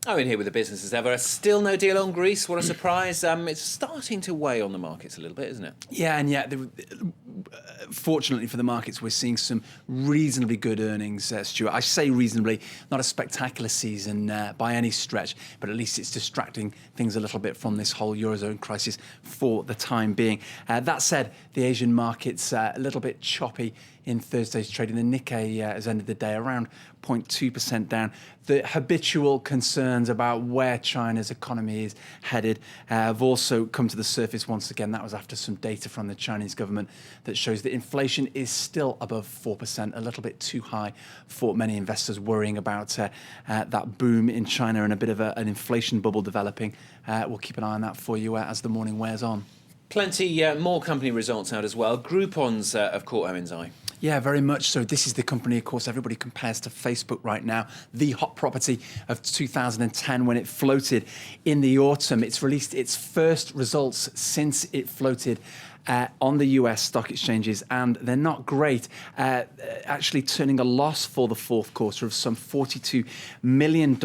Oh, in here with the business as ever. Still no deal on Greece. What a surprise. It's starting to weigh on the markets a little bit, isn't it? Yeah, and yet, fortunately for the markets, we're seeing some reasonably good earnings, Stuart. I say reasonably, not a spectacular season by any stretch, but at least it's distracting things a little bit from this whole Eurozone crisis for the time being. That said, the Asian markets a little bit choppy in Thursday's trading. The Nikkei has ended the day around 0.2% down. The habitual concerns about where China's economy is headed have also come to the surface once again. That was after some data from the Chinese government that shows that inflation is still above 4%, a little bit too high for many investors worrying about that boom in China and a bit of an inflation bubble developing. We'll keep an eye on that for you as the morning wears on. Plenty more company results out as well. Groupon's have caught Owen's eye. Yeah, very much so. This is the company, of course, everybody compares to Facebook right now. The hot property of 2010 when it floated in the autumn. It's released its first results since it floated on the US stock exchanges, and they're not great. Actually turning a loss for the fourth quarter of some $42 million.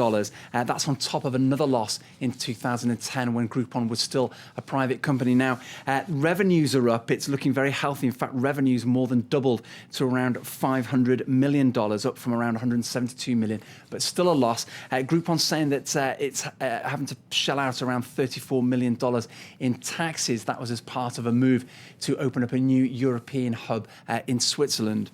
That's on top of another loss in 2010 when Groupon was still a private company. Now, revenues are up. It's looking very healthy. In fact, revenues more than doubled to around $500 million, up from around $172 million, but still a loss. Groupon's saying that it's having to shell out around $34 million in taxes. That was as part of a move to open up a new European hub in Switzerland.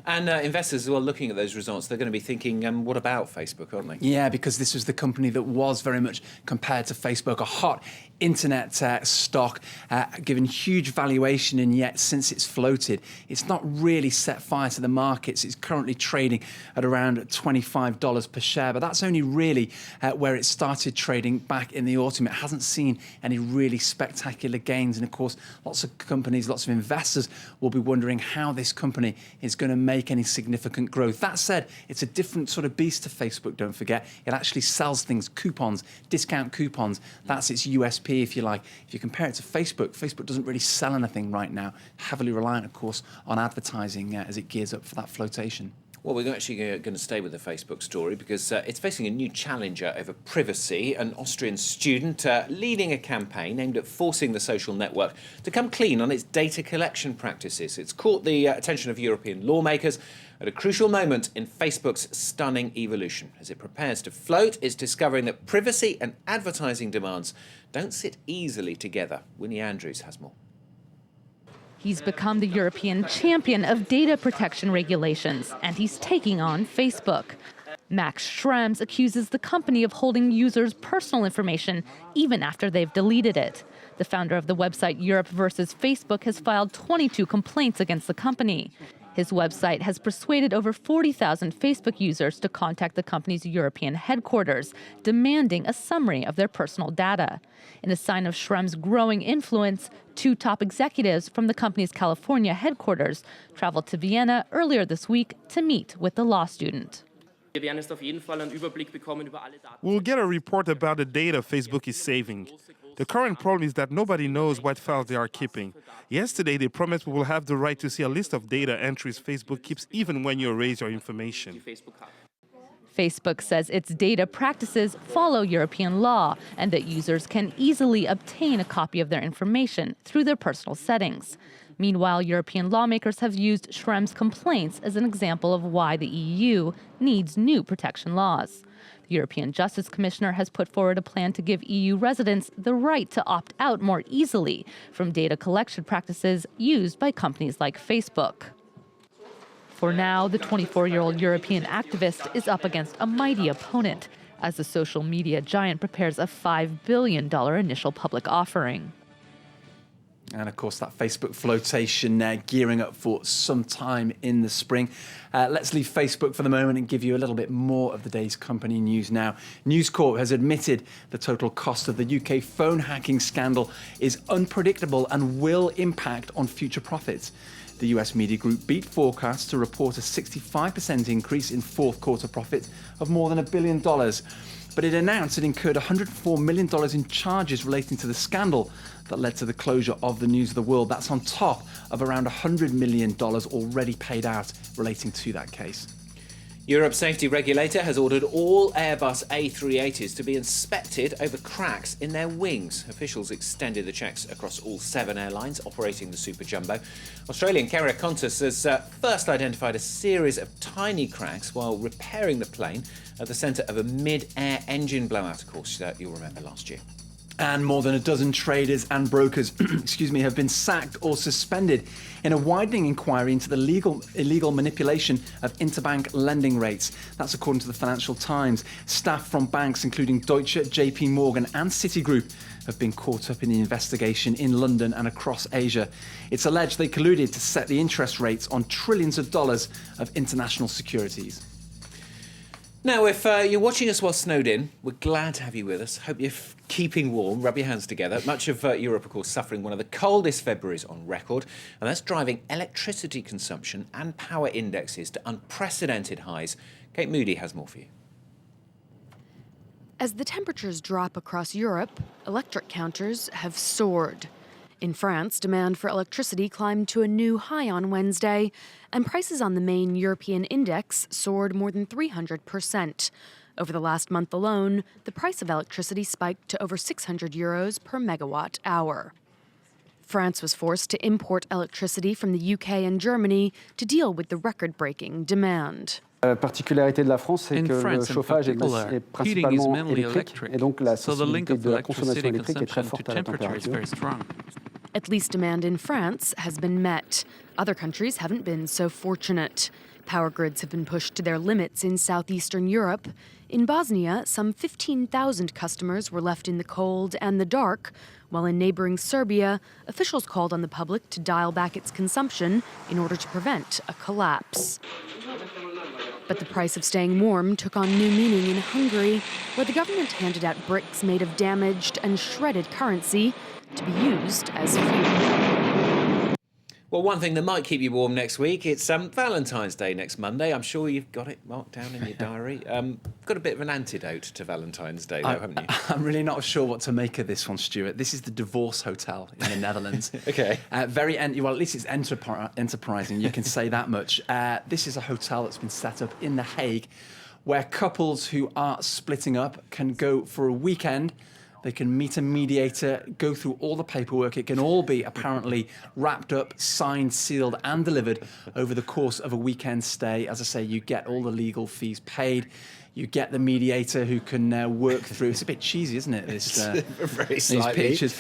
And investors as well looking at those results, they're going to be thinking, what about Facebook, aren't they? Yeah, because this was the company that was very much compared to Facebook, a hot internet stock, given huge valuation, and yet since it's floated, it's not really set fire to the markets. It's currently trading at around $25 per share, but that's only really where it started trading back in the autumn. It hasn't seen any really spectacular gains, and of course, lots of companies, lots of investors will be wondering how this company is going to make any significant growth. That said, it's a different sort of beast to Facebook, don't forget. It actually sells things, coupons, discount coupons. That's its USP, if you like. If you compare it to Facebook, Facebook doesn't really sell anything right now, heavily reliant, of course, on advertising as it gears up for that flotation. Well, we're actually going to stay with the Facebook story because it's facing a new challenger over privacy. An Austrian student leading a campaign aimed at forcing the social network to come clean on its data collection practices. It's caught the attention of European lawmakers at a crucial moment in Facebook's stunning evolution. As it prepares to float, it's discovering that privacy and advertising demands don't sit easily together. Winnie Andrews has more. He's become the European champion of data protection regulations, and he's taking on Facebook. Max Schrems accuses the company of holding users' personal information even after they've deleted it. The founder of the website Europe versus Facebook has filed 22 complaints against the company. His website has persuaded over 40,000 Facebook users to contact the company's European headquarters, demanding a summary of their personal data. In a sign of Schrems' growing influence, two top executives from the company's California headquarters traveled to Vienna earlier this week to meet with the law student. We'll get a report about the data Facebook is saving. The current problem is that nobody knows what files they are keeping. Yesterday, they promised we will have the right to see a list of data entries Facebook keeps even when you erase your information. Facebook says its data practices follow European law and that users can easily obtain a copy of their information through their personal settings. Meanwhile, European lawmakers have used Schrems' complaints as an example of why the EU needs new protection laws. The European Justice Commissioner has put forward a plan to give EU residents the right to opt out more easily from data collection practices used by companies like Facebook. For now, the 24-year-old European activist is up against a mighty opponent as the social media giant prepares a $5 billion initial public offering. And of course, that Facebook flotation gearing up for some time in the spring. Let's leave Facebook for the moment and give you a little bit more of the day's company news now. News Corp has admitted the total cost of the UK phone hacking scandal is unpredictable and will impact on future profits. The US media group beat forecasts to report a 65% increase in fourth quarter profits of more than $1 billion. But it announced it incurred $104 million in charges relating to the scandal that led to the closure of the News of the World. That's on top of around $100 million already paid out relating to that case. Europe's safety regulator has ordered all Airbus A380s to be inspected over cracks in their wings. Officials extended the checks across all 7 airlines operating the Super Jumbo. Australian carrier Qantas has first identified a series of tiny cracks while repairing the plane at the centre of a mid-air engine blowout, of course, you'll remember last year. And more than a dozen traders and brokers have been sacked or suspended in a widening inquiry into the illegal manipulation of interbank lending rates. That's according to the Financial Times. Staff from banks including Deutsche, JP Morgan and Citigroup have been caught up in the investigation in London and across Asia. It's alleged they colluded to set the interest rates on trillions of dollars of international securities. Now, if you're watching us while snowed in, we're glad to have you with us. Hope you're keeping warm. Rub your hands together. Much of Europe, of course, suffering one of the coldest Februaries on record, and that's driving electricity consumption and power indexes to unprecedented highs. Kate Moody has more for you. As the temperatures drop across Europe, electric counters have soared. In France, demand for electricity climbed to a new high on Wednesday, and prices on the main European index soared more than 300%. Over the last month alone, the price of electricity spiked to over €600 per megawatt hour. France was forced to import electricity from the UK and Germany to deal with the record-breaking demand. La particularité de la France, c'est que le chauffage est principalement électrique, et donc la sensibilité de la consommation électrique est très forte à la température. At least demand in France has been met. Other countries haven't been so fortunate. Power grids have been pushed to their limits in southeastern Europe. In Bosnia, some 15,000 customers were left in the cold and the dark, while in neighboring Serbia, officials called on the public to dial back its consumption in order to prevent a collapse. But the price of staying warm took on new meaning in Hungary, where the government handed out bricks made of damaged and shredded currency to be used as fuel. Well, one thing that might keep you warm next week, it's Valentine's Day next Monday. I'm sure you've got it marked down in your diary. Got a bit of an antidote to Valentine's Day, though, haven't you? I'm really not sure what to make of this one, Stuart. This is the Divorce Hotel in the Netherlands. Okay. Well, at least it's enterprising, you can say that much. This is a hotel that's been set up in The Hague where couples who are splitting up can go for a weekend. They can meet a mediator, go through all the paperwork. It can all be apparently wrapped up, signed, sealed and delivered over the course of a weekend stay. As I say, you get all the legal fees paid. You get the mediator who can work through. It's a bit cheesy, isn't it? Very these pictures.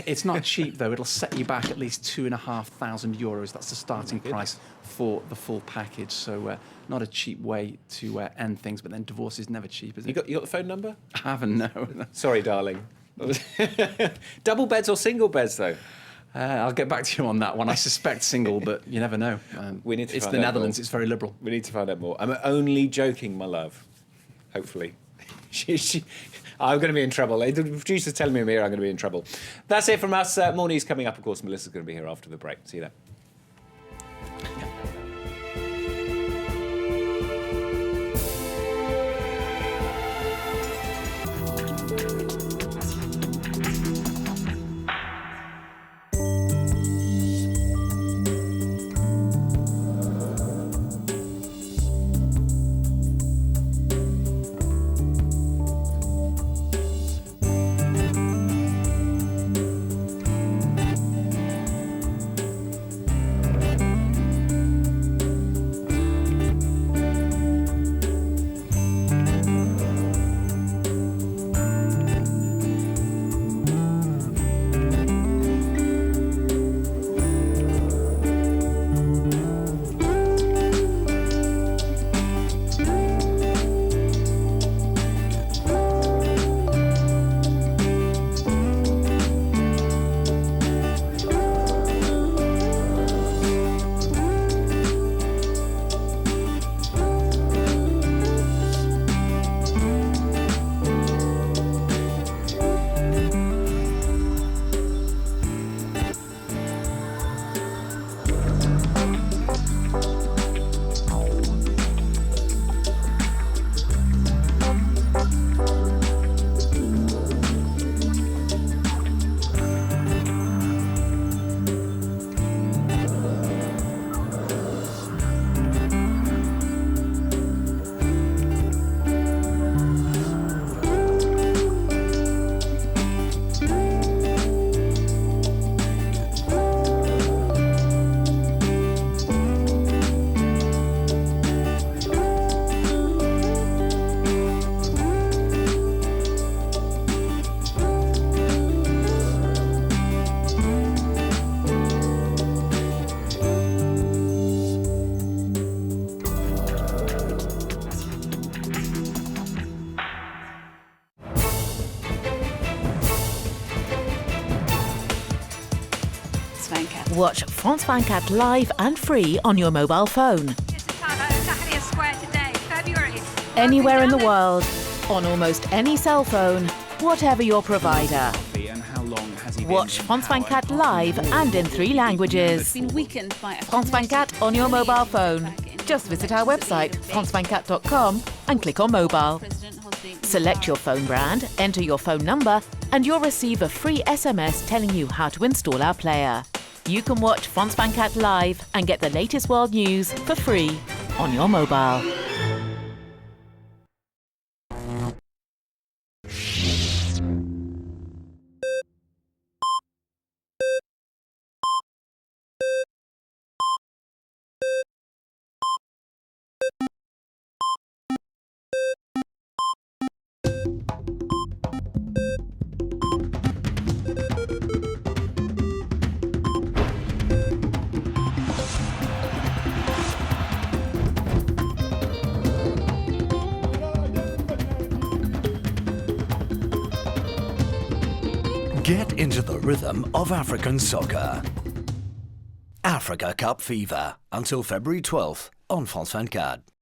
It's not cheap, though. It'll set you back at least €2,500. That's the starting price for the full package. So not a cheap way to end things. But then divorce is never cheap, is it? You got the phone number? I haven't, no. Sorry, darling. Double beds or single beds, though? I'll get back to you on that one. I suspect single, but you never know. We need to it's find the out Netherlands. more. It's very liberal. We need to find out more. I'm only joking, my love. Hopefully. I'm going to be in trouble. The producer's telling me I'm here, I'm going to be in trouble. That's it from us. More news coming up, of course. Melissa's going to be here after the break. See you then. Watch France 24 live and free on your mobile phone. Anywhere in the world, on almost any cell phone, whatever your provider. Watch France 24 live and in 3 languages. France 24 on your mobile phone. Just visit our website, france24.com, and click on mobile. Select your phone brand, enter your phone number, and you'll receive a free SMS telling you how to install our player. You can watch France 24 live and get the latest world news for free on your mobile. Get into the rhythm of African soccer. Africa Cup Fever until February 12th on France 24.